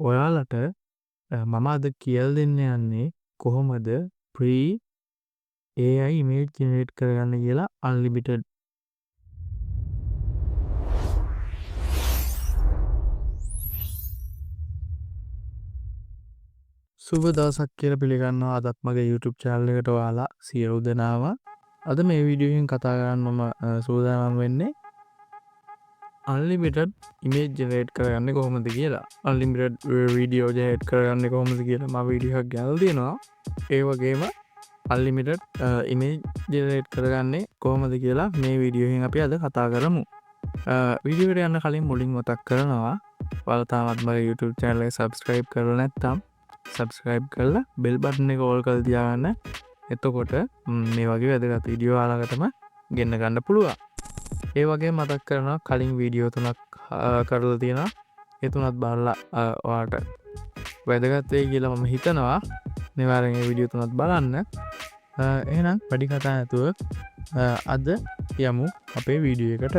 ඔයාලට මම අද කියලා දෙන්න යන්නේ කොහොමද free AI image generate කරගන්න කියලා unlimited. සුබ දවසක් කියලා පිළිගන්නවා අදත් මගේ YouTube channel එකට ඔයාලා සියලු දෙනාම. අද මේ වීඩියෝ එකෙන් කතා කරන්න මම සූදානම් වෙන්නේ unlimited image generate කරගන්නේ කොහොමද කියලා. unlimited video generate කරගන්නේ කොහොමද කියලා මම වීඩියෝ එකක් ගහලා තියෙනවා. ඒ වගේම unlimited image generate කරගන්නේ කොහොමද කියලා මේ වීඩියෝ එකෙන් අපි අද කතා කරමු. වීඩියෝ එකට යන්න කලින් මුලින් මතක් කරනවා ඔයාලා තාමත් මගේ YouTube channel එක subscribe කරලා නැත්නම් subscribe කරලා bell button එක all කරලා තියාගන්න. එතකොට මේ වගේ වැදගත් වීඩියෝ ඔයාලටම ගෙන්න ගන්න පුළුවන්. ඒ වගේ මතක් කරනවා කලින් වීඩියෝ තුනක් කරලා තියෙනවා. ඒ තුනත් බලලා ඔයාලට වැදගත් වෙයි කියලා මම හිතනවා. නිවාරයෙන් මේ වීඩියෝ තුනත් බලන්න. එහෙනම් වැඩි කතා නැතුව අද යමු අපේ වීඩියෝ එකට.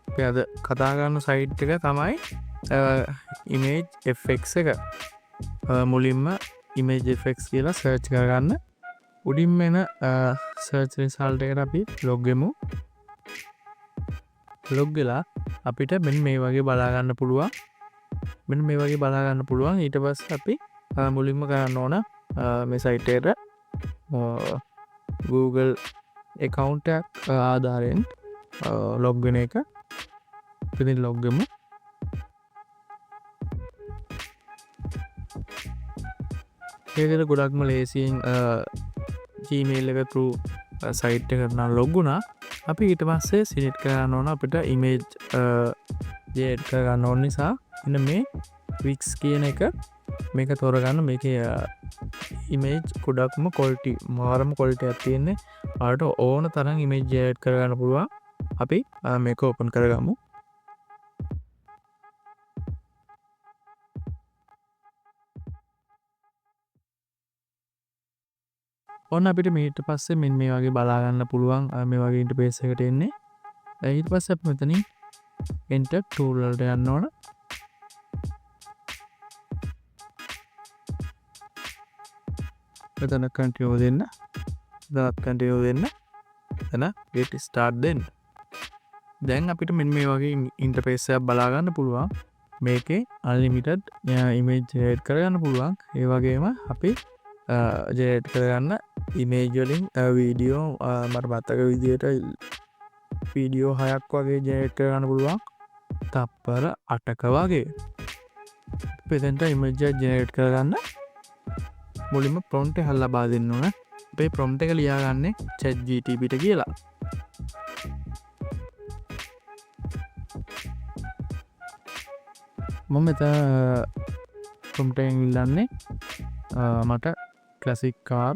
අපි අද කතා කරන සයිට් එක තමයි image fx එක. මුලින්ම image fx කියලා search කරගන්න. උඩින්ම එන search result එකට අපි log වෙමු. log වෙලා අපිට මෙන්න මේ වගේ බලා ගන්න පුළුවන්. මෙන්න මේ වගේ බලා ගන්න පුළුවන්. ඊට පස්සේ අපි මුලින්ම කරන්න ඕන මේ සයිට් එකට Google account එකක් ආධාරයෙන් log වෙන එක. ඉතින් log වෙමු. ඒකට ගොඩක්ම ලේසියෙන් Gmail එක through site එකට නම් log වුණා. අපි ඊට පස්සේ select කරන්න ඕන අපිට image generate කරගන්න ඕන නිසා මෙන්න මේ Wix කියන එක මේක තෝරගන්න. මේකේ image ගොඩක්ම quality මාරම quality එකක් තියෙන්නේ. ඔයාලට ඕන තරම් image generate කරගන්න පුළුවන්. අපි මේක open කරගමු. ඔන්න අපිට ඊට පස්සේ මෙන්න මේ වගේ බලා ගන්න පුළුවන් මේ වගේ ඉන්ටර්ෆේස් එකකට එන්නේ. ඊට පස්සේ අපි මෙතනින් enter tool වලට යන්න ඕන. මෙතන continue දෙන්න. දැන් continue දෙන්න. එතන get start දෙන්න. දැන් අපිට මෙන්න මේ වගේ ඉන්ටර්ෆේස් එකක් බලා ගන්න පුළුවන්. මේකේ unlimited image generate කරගන්න පුළුවන්. ඒ වගේම අපි generate කරගන්න image වලින් වීඩියෝ මට මතක විදියට වීඩියෝ 6ක් වගේ generate කරගන්න පුළුවන්. තප්පර 8ක වගේ. පෙදෙන්ට image එක generate කරගන්න මුලින්ම prompt එක ලබා දෙන්න ඕන. අපේ prompt එක ලියාගන්නේ ChatGPT කියලා. මම මෙතන prompt එකෙන් ඉල්ලන්නේ මට classic car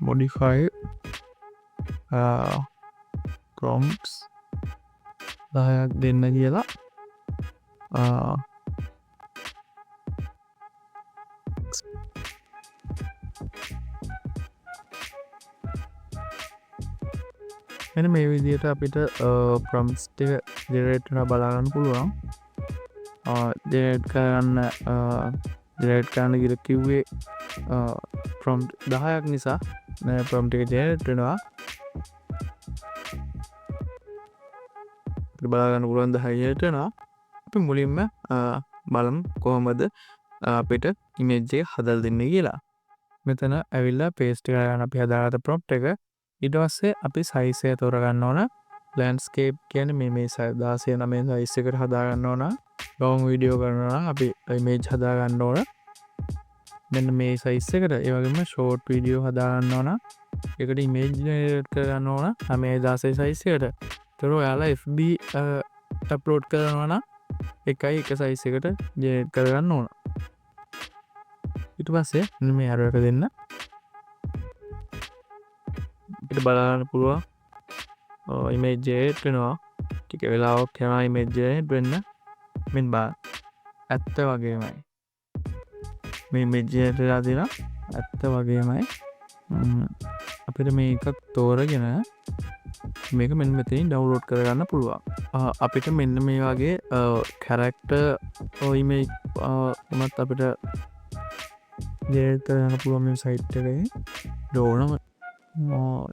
modify prompts 10ක් දෙන්න කියලා. මෙන්න මේ විදිහට අපිට prompts ටික generate කරලා බලා ගන්න පුළුවන්. generate කරන්න ගිර කිව්වේ prompt 10ක් නිසා prompt එක generate වෙනවා. අපිට බලා ගන්න පුළුවන් 10 generate වෙනවා. අපි මුලින්ම බලමු කොහොමද අපිට image එක හදලා දෙන්නේ කියලා. මෙතන ඇවිල්ලා paste කරගන්න අපි හදාගත්ත prompt එක. ඊට පස්සේ අපි size එක තෝරගන්න ඕන. landscape කියන්නේ මේ 16 9 size එකට හදා ගන්න ඕන. long video කරනවා නම් අපි image හදා ගන්න ඕන. මෙන්න මේ size එකට. ඒ වගේම short video හදා ගන්න ඕන. ඒකට image generate කරගන්න ඕන. මේ 16 size එකට. ඒතර ඔයාලා FB upload කරනවා නම් එකයි එක size එකට generate කරගන්න ඕන. ඊට පස්සේ මේ arrow එක දෙන්න. අපිට බලන්න පුළුවන් image generate වෙනවා. ටික වෙලාවක් යනවා image generate වෙන්න. මෙන්න බලන්න. ඇත්ත වගේමයි. මේ image generate වෙලා දෙනවා. ඇත්ත වගේමයි අපිට මේකක් තෝරගෙන මේක මෙන්න මෙතනින් ඩවුන්ලෝඩ් කරගන්න පුළුවන්. අපිට මෙන්න මේ වගේ කැරක්ටර් ඉමේජ් උනත් අපිට ජෙනරේට් කරගන්න පුළුවන් මේ සයිට් එකේ. ඕනම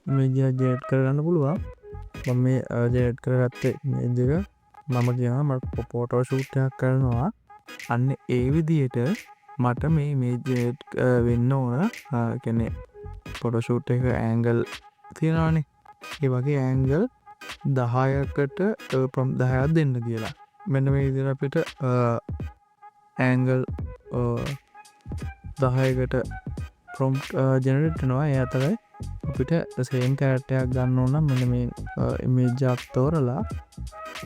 ඉමේජ් එකක් ජෙනරේට් කරගන්න පුළුවන්. මම මේ ජෙනරේට් කරගත්තේ ඉමේජ් එක මම කියනවා මම ෆොටෝ ෂූට් එකක් කරනවා. අන්න ඒ විදිහට මට මේ ඉමේජ් ජෙනරේට් වෙන්න ඕන. කියන්නේ ෆොටෝ ෂූට් එක ඇන්ගල් තියෙනවානේ. ඒ වගේ ඇන්ගල් 10කට ප්‍රොම්ප්ට් 10ක් දෙන්න කියලා. මෙන්න මේ විදිහට අපිට ඇන්ගල් 10කට ප්‍රොම්ප්ට් ජෙනරේට් වෙනවා. ඒ අතරේ අපිට සේම් කැරක්ටර් එකක් ගන්න ඕන නම් මෙන්න මේ ඉමේජ් එකක් තෝරලා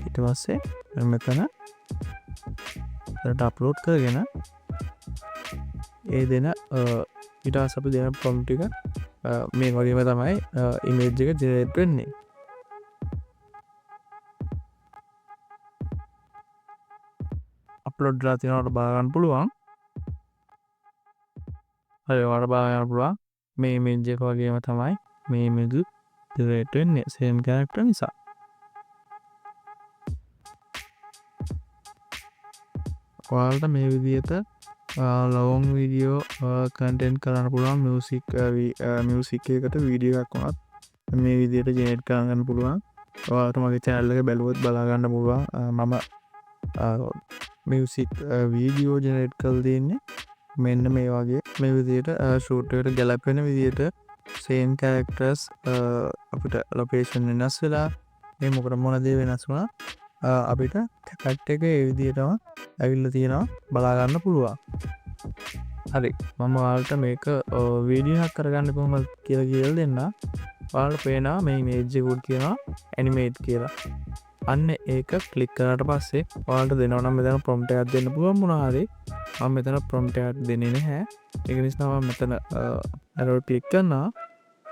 ඊට පස්සේ මෙතනට අප්ලෝඩ් කරගෙන ඒ දෙන ඊට පස්සේ අපි දෙන ප්‍රොම්ප්ට් එක මේ වගේම තමයි ඉමේජ් එක ජෙනරේට් වෙන්නේ. අප්ලෝඩ් කරලා තියෙනවට බලා ගන්න පුළුවන්. හරි ඔයාලට බලා ගන්න පුළුවන් මේ ඉමේජ් එක වගේම තමයි මේ ඉමේජ් ජෙනරේට් වෙන්නේ සේම් කැරක්ටර් නිසා. ඔයාලට මේ විදිහට ලොං වීඩියෝ කන්ටෙන්ට් කරන්න පුළුවන්. මියුසික් එකකට වීඩියෝ එකක් වුණත් මේ විදිහට ජෙනරේට් කරගන්න පුළුවන්. ඔයාලට මගේ channel එක බැලුවොත් බලා ගන්න පුළුවන්. මම මියුසික් වීඩියෝ ජෙනරේට් කරලා තියෙන්නේ මෙන්න මේ වගේ මේ විදිහට ෂූට් එකට ගැලපෙන විදිහට සේම් කැරක්ටර්ස් අපිට ලොකේෂන් වෙනස් වෙලා මේ මොන දේ වෙනස් වුණා අපිට කැරක්ටර් එක ඒ විදිහටම ඇවිල්ලා තියෙනවා බලා ගන්න පුළුවන්. හරි මම ඔයාලට මේක වීඩියෝ එකක් කරගන්න කොහොමද කියලා දෙන්න. ඔයාලට පේනවා මේ ඉමේජ් එක උඩ කියනවා ඇනිමේට් කියලා. අන්න ඒක ක්ලික් කරාට පස්සේ ඔයාලට දෙනවා නම් මෙතන ප්‍රොම්ප්ට් එකක් දෙන්න පුළුවන් මොනවා හරි. මම මෙතන ප්‍රොම්ප්ට් එකක් දෙන්නේ නැහැ. ඒක නිසා මම මෙතන ඇරෝ ක්ලික් කරනවා.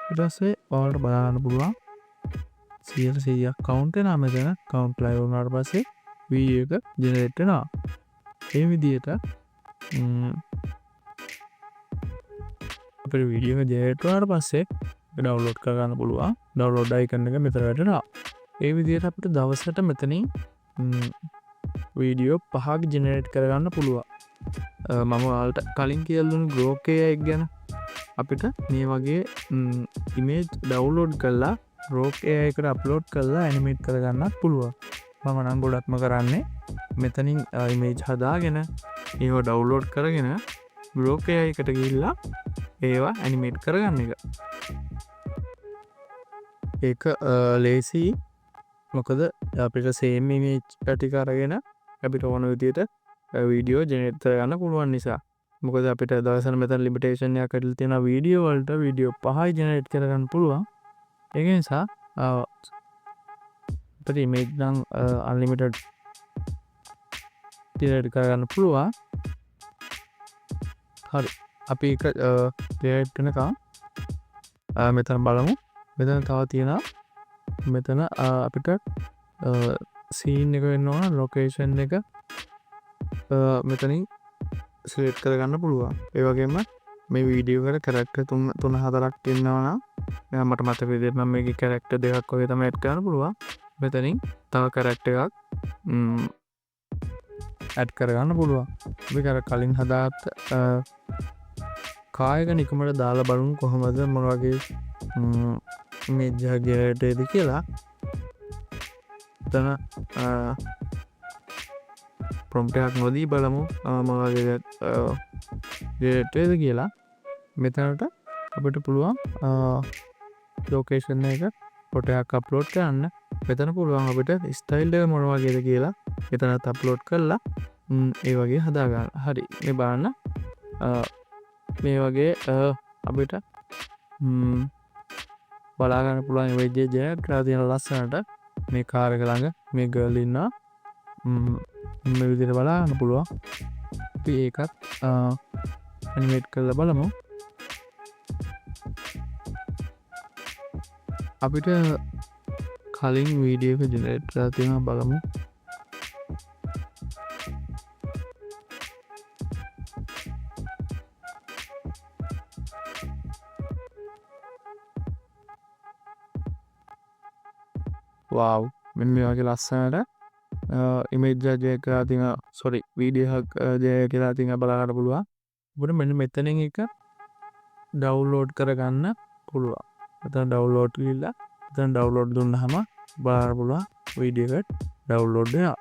ඊට පස්සේ ඔයාලට බලන්න පුළුවන් 100ක් කවුන්ට් වෙනවා මෙතන. කවුන්ට් ලයිව් වුණාට පස්සේ වීඩියෝ එක ජෙනරේට් වෙනවා. මේ විදිහට අපේ වීඩියෝ එක ජෙනරේට් වුණාට පස්සේ ඩවුන්ලෝඩ් කරගන්න පුළුවන්. ඩවුන්ලෝඩ් අයිකන් එක මෙතන වැටෙනවා. ඒ විදිහට අපිට දවසට මෙතනින් වීඩියෝ 5ක් ජෙනරේට් කරගන්න පුළුවන්. මම ඔයාලට කලින් කියලා දුන්නු Grok AI ගැන අපිට මේ වගේ ඉමේජ් ඩවුන්ලෝඩ් කරලා Grok AI එකට අප්ලෝඩ් කරලා ඇනිමේට් කරගන්නත් පුළුවන්. මම නම් ගොඩක්ම කරන්නේ මෙතනින් ඉමේජ් හදාගෙන ඒව ඩවුන්ලෝඩ් කරගෙන Grok AI එකට ගිහිල්ලා ඒවා ඇනිමේට් කරගන්න එක. ඒක ලේසි. මොකද අපිට සේම් ඉමේජ් ටික අරගෙන අපිට ඕන විදිහට වීඩියෝ ජෙනරේට් කරගන්න පුළුවන් නිසා. මොකද අපිට දවසට මෙතන ලිමිටේෂන් එකක් ඇතුළේ තියෙන වීඩියෝ වලට වීඩියෝ 5යි ජෙනරේට් කරගන්න පුළුවන්. ඒක නිසා අපිට ඉමේජ් නම් අන්ලිමිටඩ් ජෙනරේට් කරගන්න පුළුවන්. හරි අපි ඒක ජෙනරේට් කරනකම් මෙතන බලමු. මෙතන තව තියෙනවා මෙතන අපිට සීන් එක වෙන්න ඕන ලොකේෂන් එක මෙතනින් සිලෙක්ට් කරගන්න පුළුවන්. ඒ වගේම මේ වීඩියෝ එකට කැරක්ටර් 3-4ක් ඉන්නවා නම් මට මතක විදිහට මම මේකේ කැරක්ටර් දෙකක් වගේ තමයි ඇඩ් කරන්න පුළුවන්. මෙතනින් තව කැරක්ටර් එකක් ඇඩ් කරගන්න පුළුවන්. අපි කලින් හදාගත්ත කායක නිකමට දාලා බලමු කොහොමද මොන වගේ ඉමේජ් එකක් ජෙනරේට් වෙයිද කියලා. එතන ප්‍රොම්ප්ට් එකක් නොදී බලමු මොන වගේ ජෙනරේට් වෙයිද කියලා. මෙතනට අපිට පුළුවන් ලොකේෂන් එක ෆොටෝ එකක් අප්ලෝඩ් කරන්න. මෙතන පුළුවන් අපිට ස්ටයිල් එක මොන වගේද කියලා එතනත් අප්ලෝඩ් කරලා ඒ වගේ හදා ගන්න. හරි මේ බලන්න මේ වගේ අපිට බලා ගන්න පුළුවන් ඉමේජ් එක ජෙනරේට් කරලා තියෙන ලස්සනට මේ කාර් එක ළඟ මේ ගර්ල් ඉන්නවා. මේ විදිහට බලා ගන්න පුළුවන්. අපි ඒකත් ඇනිමේට් කරලා බලමු. අපිට කලින් වීඩියෝ එක ජෙනරේට් කරලා තියෙනවා බලමු. වාව් මෙන්න මේ වගේ ලස්සනට ඉමේජ් ජය කරලා තියෙන සෝරි වීඩියෝ එකක් ජය කියලා තියෙන බලා ගන්න පුළුවන්. ඔබට මෙන්න මෙතනින් එක ඩවුන්ලෝඩ් කරගන්න පුළුවන්. මෙතන ඩවුන්ලෝඩ් ගිහිල්ලා මෙතන ඩවුන්ලෝඩ් දුන්නාම බලන්න පුළුවන් වීඩියෝ එක ඩවුන්ලෝඩ් වෙනවා.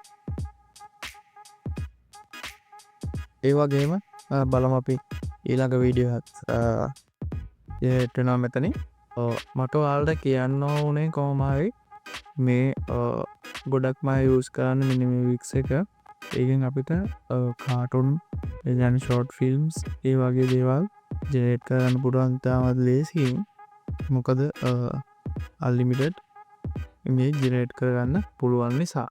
ඒ වගේම බලමු අපි ඊළඟ වීඩියෝ එකත් එනවා මෙතනින්. මට ඔයාලට කියන්න ඕනේ කොහොම හරි මේ ගොඩක්ම යූස් කරන්න මෙන්න මේ වික්ස් එක. ඒකෙන් අපිට කාටුන් ඒ කියන්නේ ෂෝට් ෆිල්ම්ස් ඒ වගේ දේවල් ජෙනරේට් කරන්න පුළුවන් තාමත් ලේසියෙන්. මොකද අන්ලිමිටඩ් ඉමේජ් ජෙනරේට් කරගන්න පුළුවන් නිසා.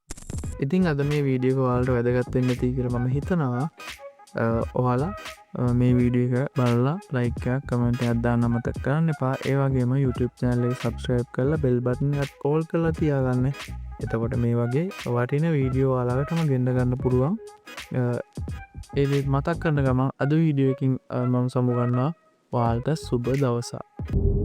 ඉතින් අද මේ වීඩියෝ එක ඔයාලට වැදගත් වෙන්න ඇති කියලා මම හිතනවා. ඔයාලා මේ වීඩියෝ එක බලලා ලයික් එකක් කමෙන්ට් එකක් දාන්න අමතක කරන්න එපා. ඒ වගේම YouTube channel එක subscribe කරලා bell button එකත් all කරලා තියාගන්න. එතකොට මේ වගේ වටින වීඩියෝ ඔයාලටම ගෙන්න ගන්න පුළුවන්. ඒ මතක් කරන ගමන් අද වීඩියෝ එකකින් මම සමු ගන්නවා. ඔයාලට සුබ දවසක්.